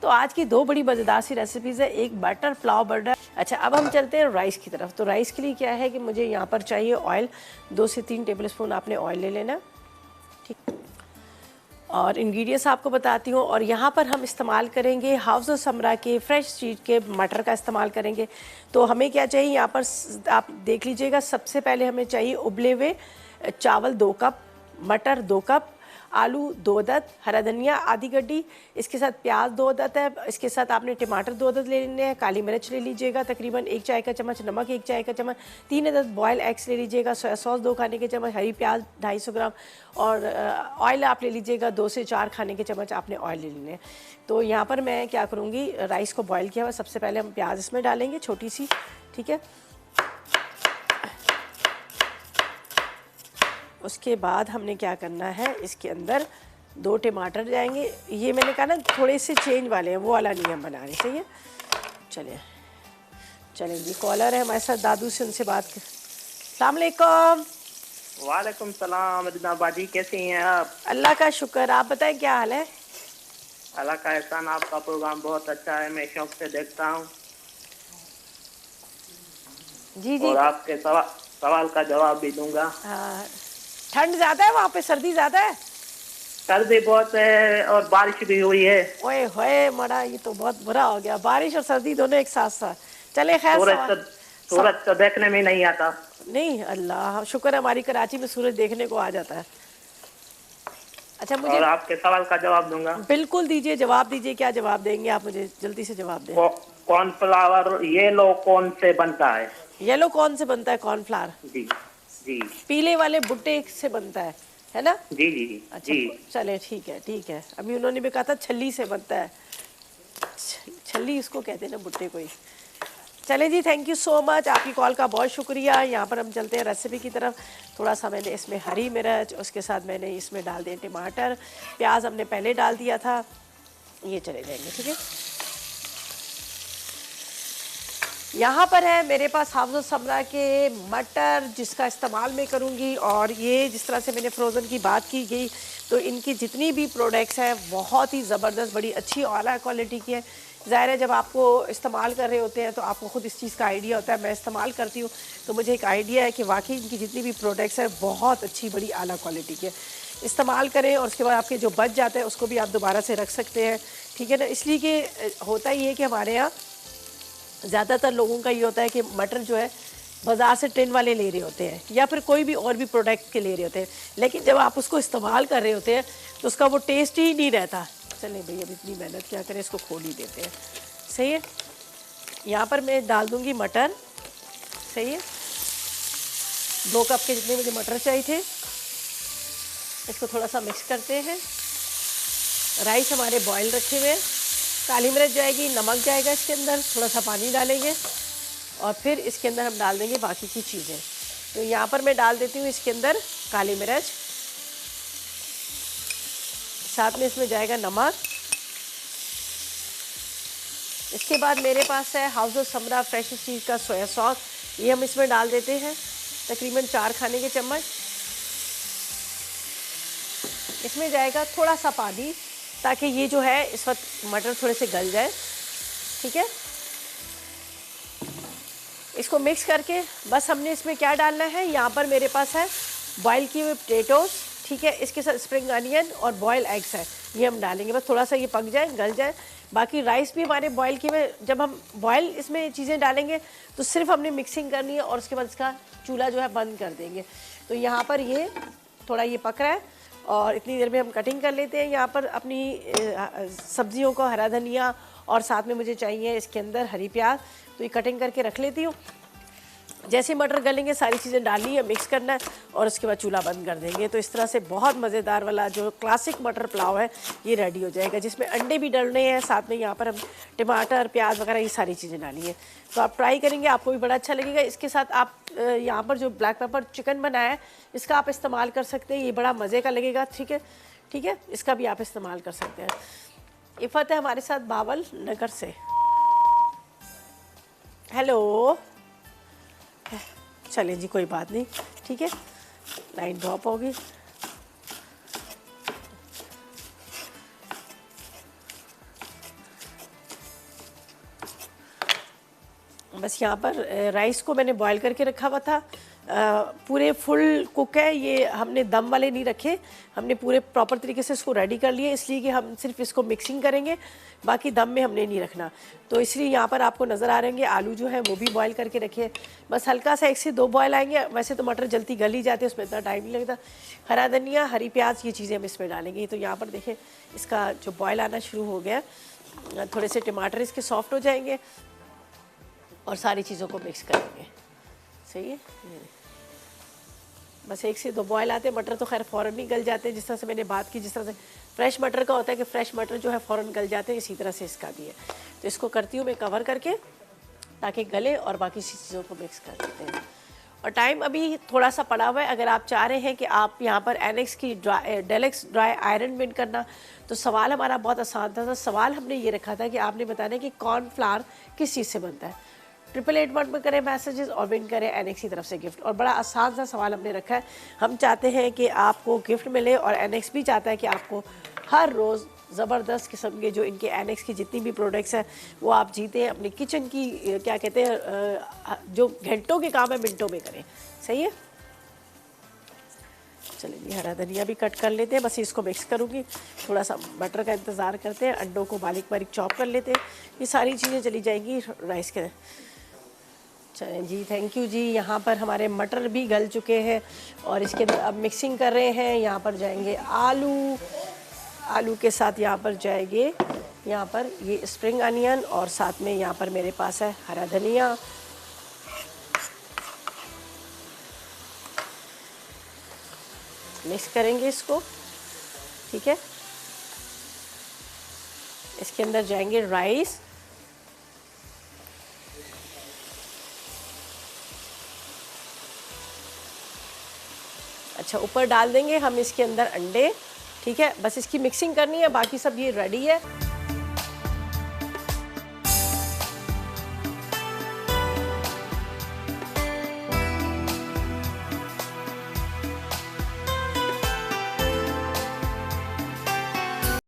तो आज की दो बड़ी मज़ेदार सी रेसिपीज़ है, एक बटर पुलाव बन रहा है। अच्छा, अब हम चलते हैं राइस की तरफ। तो राइस के लिए क्या है कि मुझे यहाँ पर चाहिए ऑयल, 2 से 3 टेबलस्पून आपने ऑयल ले लेना, ठीक। और इंग्रेडिएंट्स आपको बताती हूँ। और यहाँ पर हम इस्तेमाल करेंगे हाउस ऑफ समरा के फ्रेश चीज़ के मटर का इस्तेमाल करेंगे। तो हमें क्या चाहिए यहाँ पर आप देख लीजिएगा। सबसे पहले हमें चाहिए उबले हुए चावल 2 कप, मटर 2 कप, आलू 2 अदद, हरा धनिया आधी गड्डी, इसके साथ प्याज 2 अदद है, इसके साथ आपने टमाटर 2 अदद ले लेने हैं, काली मिर्च ले लीजिएगा तकरीबन 1 चाय का चम्मच, नमक 1 चाय का चम्मच, 3 अदद बॉयल एग्स ले लीजिएगा, सोया सॉस 2 खाने के चम्मच, हरी प्याज 250 ग्राम और ऑयल आप ले लीजिएगा 2 से 4 खाने के चम्मच आपने ऑयल ले लेने हैं। तो यहाँ पर मैं क्या करूँगी, राइस को बॉयल किया हुआ सबसे पहले हम प्याज इसमें डालेंगे छोटी सी, ठीक है। उसके बाद हमने क्या करना है, इसके अंदर 2 टमाटर जाएंगे। ये मैंने कहा ना थोड़े से चेंज वाले हैं, वो वाला नहीं हम बना रहे, सही है। चलें जी, कॉलर है हमारे साथ दादू से, उनसे बात कर। अस्सलाम वालेकुम। वालेकुम सलाम मदीना बाजी, कैसी हैं आप? अल्लाह का शुक्र, आप बताएं क्या हाल है? अल्लाह का एहसान, आपका प्रोग्राम बहुत अच्छा है, मैं शौक से देखता हूँ। जी जी, और आपके सवाल का जवाब भी दूंगा। हाँ, ठंड ज़्यादा है वहाँ पे, सर्दी ज़्यादा है? सर्दी बहुत है और बारिश भी हुई है। ओए होए मरा, ये तो बहुत बुरा हो गया, बारिश और सर्दी दोनों एक साथ साथ। चले खैर, सूरज तो देखने में नहीं आता। नहीं, अल्लाह शुक्र है हमारी कराची में सूरज देखने को आ जाता है। अच्छा, मुझे और आपके सवाल का जवाब दूंगा। बिल्कुल दीजिए, जवाब दीजिए। क्या जवाब देंगे आप मुझे? जल्दी से जवाब दें। कॉर्नफ्लावर येलो कौन से बनता है? येलो कौन से बनता है कॉर्नफ्लावर? जी जी, पीले वाले भुट्टे से बनता है ना? जी जी अच्छा जी। चले, ठीक है। अभी उन्होंने भी कहा था छल्ली से बनता है, छल्ली उसको कहते हैं ना भुट्टे को ही। चले जी, थैंक यू सो मच, आपकी कॉल का बहुत शुक्रिया। यहाँ पर हम चलते हैं रेसिपी की तरफ। थोड़ा सा मैंने इसमें हरी मिर्च, उसके साथ मैंने इसमें डाल दिए टमाटर, प्याज हमने पहले डाल दिया था, ये चले जाएंगे, ठीक है। यहाँ पर है मेरे पास हाउस ऑफ समरा के मटर, जिसका इस्तेमाल मैं करूँगी। और ये जिस तरह से मैंने फ्रोज़न की बात की गई, तो इनकी जितनी भी प्रोडक्ट्स हैं बहुत ही ज़बरदस्त, बड़ी अच्छी आला क्वालिटी की है। ज़ाहिर है जब आपको इस्तेमाल कर रहे होते हैं तो आपको ख़ुद इस चीज़ का आइडिया होता है। मैं इस्तेमाल करती हूँ तो मुझे एक आइडिया है कि वाकई इनकी जितनी भी प्रोडक्ट्स हैं बहुत अच्छी, बड़ी आला क्वालिटी की है। इस्तेमाल करें और उसके बाद आपके जो बच जाते हैं उसको भी आप दोबारा से रख सकते हैं, ठीक है ना। इसलिए कि होता ही है कि हमारे यहाँ ज़्यादातर लोगों का ये होता है कि मटर जो है बाज़ार से टिन वाले ले रहे होते हैं या फिर कोई भी और भी प्रोडक्ट के ले रहे होते हैं, लेकिन जब आप उसको इस्तेमाल कर रहे होते हैं तो उसका वो टेस्ट ही नहीं रहता। चलें भाई, अब इतनी मेहनत क्या करें, इसको खोल ही देते हैं, सही है। यहाँ पर मैं डाल दूँगी मटर, सही है। 2 कप के जितने मुझे मटर चाहिए थे, इसको थोड़ा सा मिक्स करते हैं। राइस हमारे बॉयल रखे हुए हैं, काली मिर्च जाएगी, नमक जाएगा इसके अंदर, थोड़ा सा पानी डालेंगे और फिर इसके अंदर हम डाल देंगे बाकी की चीज़ें। तो यहाँ पर मैं डाल देती हूँ इसके अंदर काली मिर्च, साथ में इसमें जाएगा नमक। इसके बाद मेरे पास है हाउस ऑफ समरा फ्रेश चीज़ का सोया सॉस, ये हम इसमें डाल देते हैं तकरीबन 4 खाने के चम्मच। इसमें जाएगा थोड़ा सा पानी ताकि ये जो है इस वक्त मटर थोड़े से गल जाए, ठीक है। इसको मिक्स करके बस हमने इसमें क्या डालना है, यहाँ पर मेरे पास है बॉयल किए हुए पोटैटोस, ठीक है। इसके साथ स्प्रिंग अनियन और बॉयल एग्स है, ये हम डालेंगे। बस थोड़ा सा ये पक जाए, गल जाए। बाकी राइस भी हमारे बॉयल किए हुए, जब हम बॉयल इसमें चीज़ें डालेंगे तो सिर्फ हमने मिक्सिंग करनी है और उसके बाद इसका चूल्हा जो है बंद कर देंगे। तो यहाँ पर ये थोड़ा ये पक रहा है और इतनी देर में हम कटिंग कर लेते हैं यहाँ पर अपनी सब्जियों को, हरा धनिया और साथ में मुझे चाहिए इसके अंदर हरी प्याज, तो ये कटिंग करके रख लेती हूँ। जैसे मटर गलेंगे सारी चीज़ें डालनी है, मिक्स करना है और उसके बाद चूल्हा बंद कर देंगे। तो इस तरह से बहुत मज़ेदार वाला जो क्लासिक मटर पुलाव है ये रेडी हो जाएगा, जिसमें अंडे भी डलने हैं, साथ में यहाँ पर हम टमाटर, प्याज वगैरह ये सारी चीज़ें डाली हैं। तो आप ट्राई करेंगे, आपको भी बड़ा अच्छा लगेगा। इसके साथ आप यहाँ पर जो ब्लैक पेपर चिकन बनाया है इसका आप इस्तेमाल कर सकते हैं, ये बड़ा मज़े का लगेगा, ठीक है। इसका भी आप इस्तेमाल कर सकते हैं। इफ़त है हमारे साथ बावल नगर से। हेलो, चलें जी, कोई बात नहीं, ठीक है, लाइन ड्रॉप होगी। बस यहाँ पर राइस को मैंने बॉईल करके रखा हुआ था। पूरे फुल कुक है ये, हमने दम वाले नहीं रखे, हमने पूरे प्रॉपर तरीके से इसको रेडी कर लिए, इसलिए कि हम सिर्फ इसको मिक्सिंग करेंगे, बाकी दम में हमने नहीं रखना। तो इसलिए यहाँ पर आपको नज़र आ रहे होंगे आलू जो है वो भी बॉईल करके रखे, बस हल्का सा 1 से 2 बॉयल आएंगे। वैसे तो मटर जल्दी गल ही जाते हैं, उसमें इतना टाइम नहीं लगता। हरा धनिया, हरी प्याज, ये चीज़ें हम इसमें डालेंगे। तो यहाँ पर देखें इसका जो बॉयल आना शुरू हो गया, थोड़े से टमाटर इसके सॉफ्ट हो जाएंगे और सारी चीज़ों को मिक्स करेंगे। सही है, बस 1 से 2 बॉयल आते हैं। मटर तो खैर फ़ौरन नहीं गल जाते, जिस तरह से मैंने बात की, जिस तरह से फ्रेश मटर का होता है कि फ्रेश मटर जो है फ़ौरन गल जाते हैं, इसी तरह से इसका भी है। तो इसको करती हूँ मैं कवर करके ताकि गले, और बाकी चीज़ों को मिक्स कर देते हैं। और टाइम अभी थोड़ा सा पड़ा हुआ है। अगर आप चाह रहे हैं कि आप यहाँ पर एनेक्स की डेलेक्स ड्राई आयरन विन करना, तो सवाल हमारा बहुत आसान था। सवाल हमने ये रखा था कि आपने बताना है कि कॉर्नफ्लावर किस चीज़ से बनता है। 888 में करें मैसेजेस और विन करें एनेक्स की तरफ से गिफ्ट। और बड़ा आसान सा सवाल हमने रखा है, हम चाहते हैं कि आपको गिफ्ट मिले और एनेक्स भी चाहता है कि आपको हर रोज़ ज़बरदस्त किस्म के जो इनके एनेक्स की जितनी भी प्रोडक्ट्स हैं वो आप जीते हैं। अपनी किचन की क्या कहते हैं, जो घंटों के काम है मिनटों में करें। सही है, चलिए हरा धनिया भी कट कर लेते हैं। बस इसको मिक्स करूँगी, थोड़ा सा बटर का इंतज़ार करते हैं, अंडों को बारीक बारीक चॉप कर लेते हैं। ये सारी चीज़ें चली जाएंगी राइस के। चलें जी, थैंक यू जी। यहाँ पर हमारे मटर भी गल चुके हैं और इसके अंदर अब मिक्सिंग कर रहे हैं। यहाँ पर जाएंगे आलू, आलू के साथ यहाँ पर जाएंगे यहाँ पर ये स्प्रिंग अनियन, और साथ में यहाँ पर मेरे पास है हरा धनिया। मिक्स करेंगे इसको, ठीक है। इसके अंदर जाएंगे राइस, अच्छा ऊपर डाल देंगे हम इसके अंदर अंडे, ठीक है। बस इसकी मिक्सिंग करनी है, बाकी सब ये रेडी है।